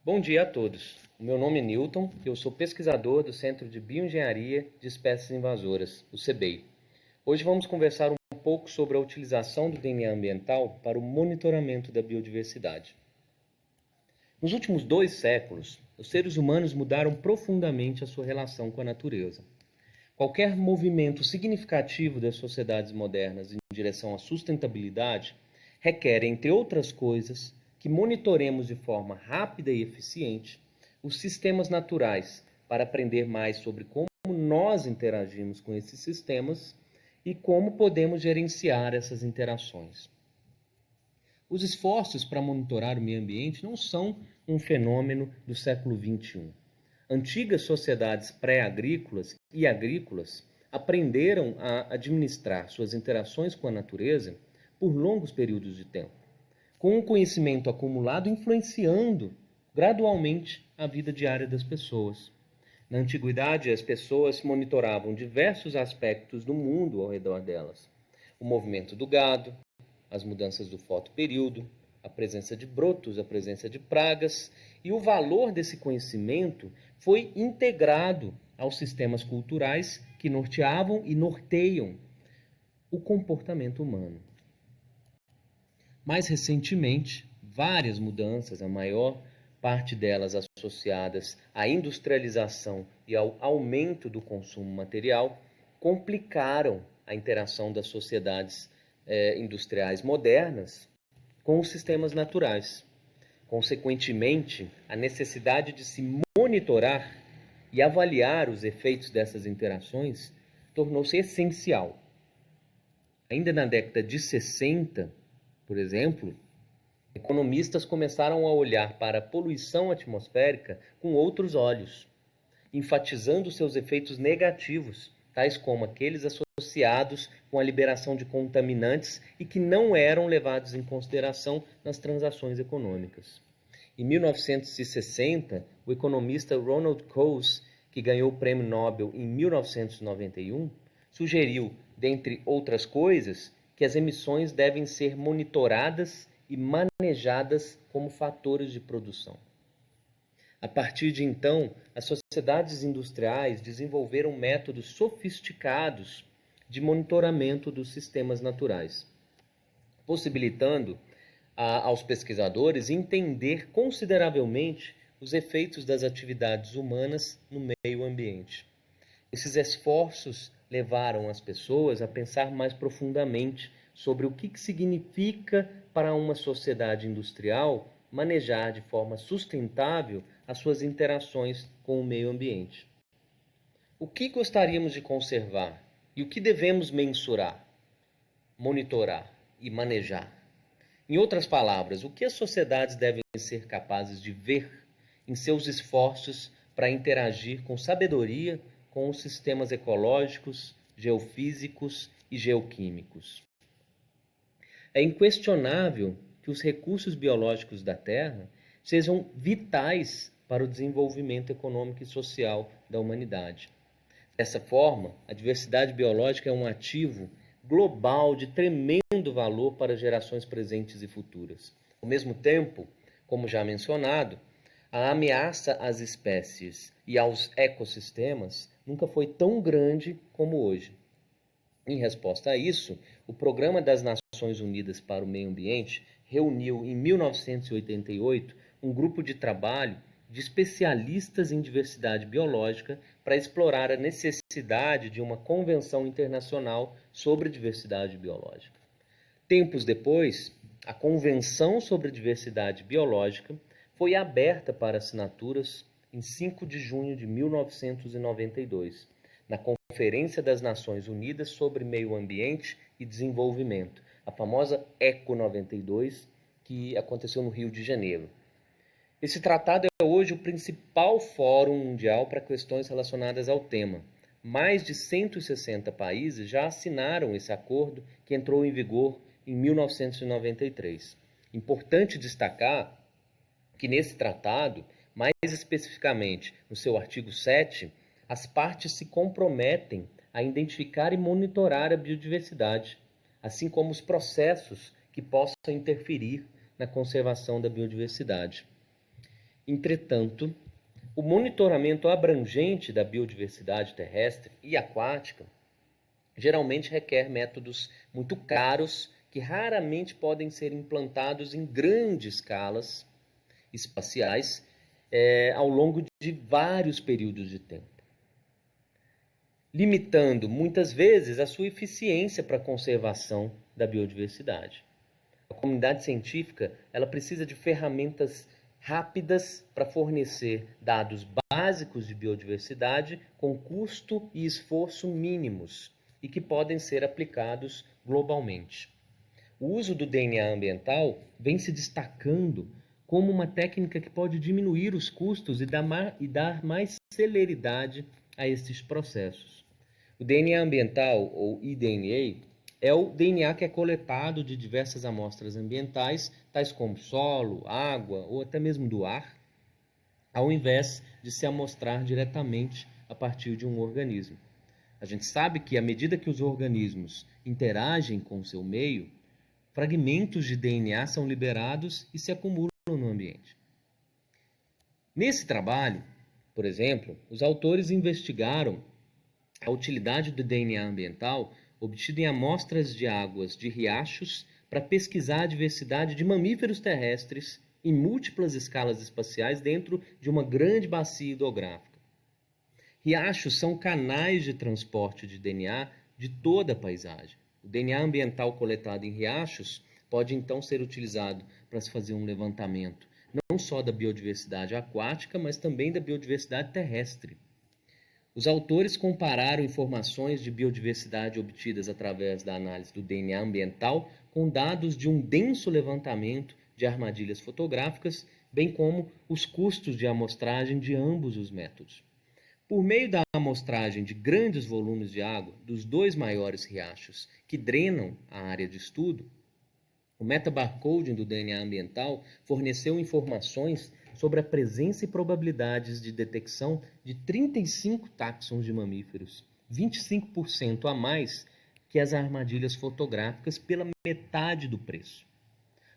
Bom dia a todos. O meu nome é Newton, eu sou pesquisador do Centro de Bioengenharia de Espécies Invasoras, o CBEI. Hoje vamos conversar um pouco sobre a utilização do DNA ambiental para o monitoramento da biodiversidade. Nos últimos 2 séculos, os seres humanos mudaram profundamente a sua relação com a natureza. Qualquer movimento significativo das sociedades modernas em direção à sustentabilidade requer, entre outras coisas, que monitoremos de forma rápida e eficiente os sistemas naturais para aprender mais sobre como nós interagimos com esses sistemas e como podemos gerenciar essas interações. Os esforços para monitorar o meio ambiente não são um fenômeno do século XXI. Antigas sociedades pré-agrícolas e agrícolas aprenderam a administrar suas interações com a natureza por longos períodos de tempo, com um conhecimento acumulado influenciando gradualmente a vida diária das pessoas. Na antiguidade, as pessoas monitoravam diversos aspectos do mundo ao redor delas: o movimento do gado, as mudanças do fotoperíodo, a presença de brotos, a presença de pragas, e o valor desse conhecimento foi integrado aos sistemas culturais que norteavam e norteiam o comportamento humano. Mais recentemente, várias mudanças, a maior parte delas associadas à industrialização e ao aumento do consumo material, complicaram a interação das sociedades industriais modernas com os sistemas naturais. Consequentemente, a necessidade de se monitorar e avaliar os efeitos dessas interações tornou-se essencial. Ainda na década de 60, por exemplo, economistas começaram a olhar para a poluição atmosférica com outros olhos, enfatizando seus efeitos negativos, tais como aqueles associados com a liberação de contaminantes e que não eram levados em consideração nas transações econômicas. Em 1960, o economista Ronald Coase, que ganhou o Prêmio Nobel em 1991, sugeriu, dentre outras coisas, que as emissões devem ser monitoradas e manejadas como fatores de produção. A partir de então, as sociedades industriais desenvolveram métodos sofisticados de monitoramento dos sistemas naturais, possibilitando aos pesquisadores entender consideravelmente os efeitos das atividades humanas no meio ambiente. Esses esforços levaram as pessoas a pensar mais profundamente sobre o que significa para uma sociedade industrial manejar de forma sustentável as suas interações com o meio ambiente. O que gostaríamos de conservar e o que devemos mensurar, monitorar e manejar? Em outras palavras, o que as sociedades devem ser capazes de ver em seus esforços para interagir com sabedoria com os sistemas ecológicos, geofísicos e geoquímicos? É inquestionável que os recursos biológicos da Terra sejam vitais para o desenvolvimento econômico e social da humanidade. Dessa forma, a diversidade biológica é um ativo global de tremendo valor para gerações presentes e futuras. Ao mesmo tempo, como já mencionado, a ameaça às espécies e aos ecossistemas nunca foi tão grande como hoje. Em resposta a isso, o Programa das Nações Unidas para o Meio Ambiente reuniu em 1988 um grupo de trabalho de especialistas em diversidade biológica para explorar a necessidade de uma convenção internacional sobre diversidade biológica. Tempos depois, a Convenção sobre Diversidade Biológica foi aberta para assinaturas em 5 de junho de 1992, na Conferência das Nações Unidas sobre Meio Ambiente e Desenvolvimento, a famosa ECO 92, que aconteceu no Rio de Janeiro. Esse tratado é hoje o principal fórum mundial para questões relacionadas ao tema. Mais de 160 países já assinaram esse acordo, que entrou em vigor em 1993. Importante destacar que nesse tratado, mais especificamente no seu artigo 7, as partes se comprometem a identificar e monitorar a biodiversidade, assim como os processos que possam interferir na conservação da biodiversidade. Entretanto, o monitoramento abrangente da biodiversidade terrestre e aquática geralmente requer métodos muito caros que raramente podem ser implantados em grandes escalas espaciais ao longo de vários períodos de tempo, limitando muitas vezes a sua eficiência para a conservação da biodiversidade. A comunidade científica ela precisa de ferramentas rápidas para fornecer dados básicos de biodiversidade com custo e esforço mínimos e que podem ser aplicados globalmente. O uso do DNA ambiental vem se destacando como uma técnica que pode diminuir os custos e dar mais celeridade a esses processos. O DNA ambiental, ou eDNA, é o DNA que é coletado de diversas amostras ambientais, tais como solo, água ou até mesmo do ar, ao invés de se amostrar diretamente a partir de um organismo. A gente sabe que, à medida que os organismos interagem com o seu meio, fragmentos de DNA são liberados e se acumulam no ambiente. Nesse trabalho, por exemplo, os autores investigaram a utilidade do DNA ambiental obtido em amostras de águas de riachos para pesquisar a diversidade de mamíferos terrestres em múltiplas escalas espaciais dentro de uma grande bacia hidrográfica. Riachos são canais de transporte de DNA de toda a paisagem. O DNA ambiental coletado em riachos pode então ser utilizado para se fazer um levantamento não só da biodiversidade aquática, mas também da biodiversidade terrestre. Os autores compararam informações de biodiversidade obtidas através da análise do DNA ambiental com dados de um denso levantamento de armadilhas fotográficas, bem como os custos de amostragem de ambos os métodos. Por meio da amostragem de grandes volumes de água dos dois maiores riachos que drenam a área de estudo, o metabarcoding do DNA ambiental forneceu informações sobre a presença e probabilidades de detecção de 35 táxons de mamíferos, 25% a mais que as armadilhas fotográficas pela metade do preço.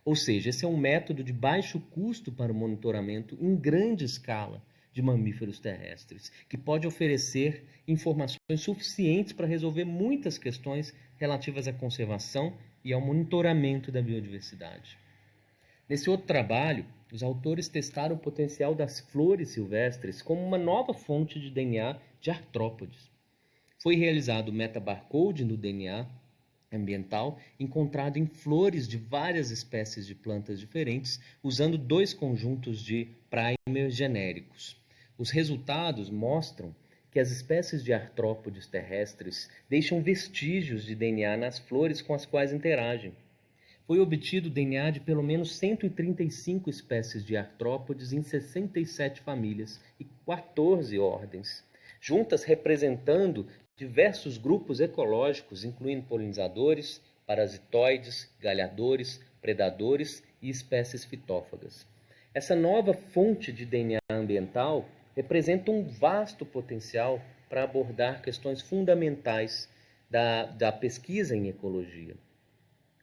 Ou seja, esse é um método de baixo custo para o monitoramento em grande escala de mamíferos terrestres, que pode oferecer informações suficientes para resolver muitas questões relativas à conservação e ao monitoramento da biodiversidade. Nesse outro trabalho, os autores testaram o potencial das flores silvestres como uma nova fonte de DNA de artrópodes. Foi realizado o metabarcoding do DNA ambiental encontrado em flores de várias espécies de plantas diferentes, usando dois conjuntos de primers genéricos. Os resultados mostram que as espécies de artrópodes terrestres deixam vestígios de DNA nas flores com as quais interagem. Foi obtido DNA de pelo menos 135 espécies de artrópodes em 67 famílias e 14 ordens, juntas representando diversos grupos ecológicos, incluindo polinizadores, parasitoides, galhadores, predadores e espécies fitófagas. Essa nova fonte de DNA ambiental representa um vasto potencial para abordar questões fundamentais da pesquisa em ecologia.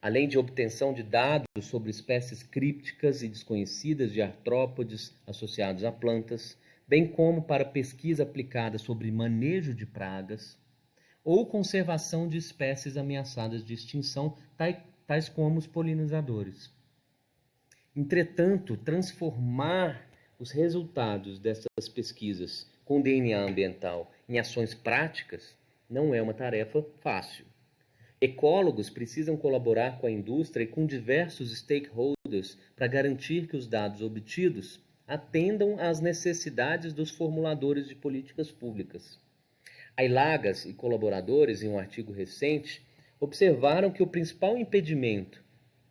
Além de obtenção de dados sobre espécies crípticas e desconhecidas de artrópodes associados a plantas, bem como para pesquisa aplicada sobre manejo de pragas ou conservação de espécies ameaçadas de extinção, tais como os polinizadores. Entretanto, transformar os resultados dessas pesquisas com DNA ambiental em ações práticas não é uma tarefa fácil. Ecólogos precisam colaborar com a indústria e com diversos stakeholders para garantir que os dados obtidos atendam às necessidades dos formuladores de políticas públicas. A Ilagas e colaboradores, em um artigo recente, observaram que o principal impedimento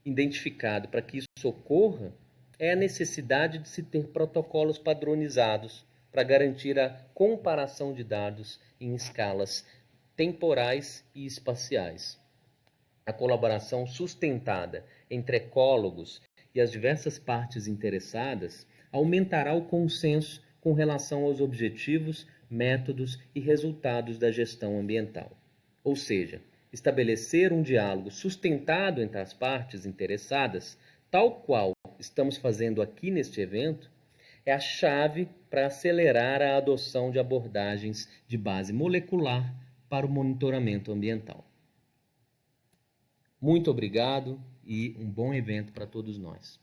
identificado para que isso ocorra é a necessidade de se ter protocolos padronizados para garantir a comparação de dados em escalas temporais e espaciais. A colaboração sustentada entre ecólogos e as diversas partes interessadas aumentará o consenso com relação aos objetivos, métodos e resultados da gestão ambiental. Ou seja, estabelecer um diálogo sustentado entre as partes interessadas, tal qual estamos fazendo aqui neste evento, é a chave para acelerar a adoção de abordagens de base molecular para o monitoramento ambiental. Muito obrigado e um bom evento para todos nós.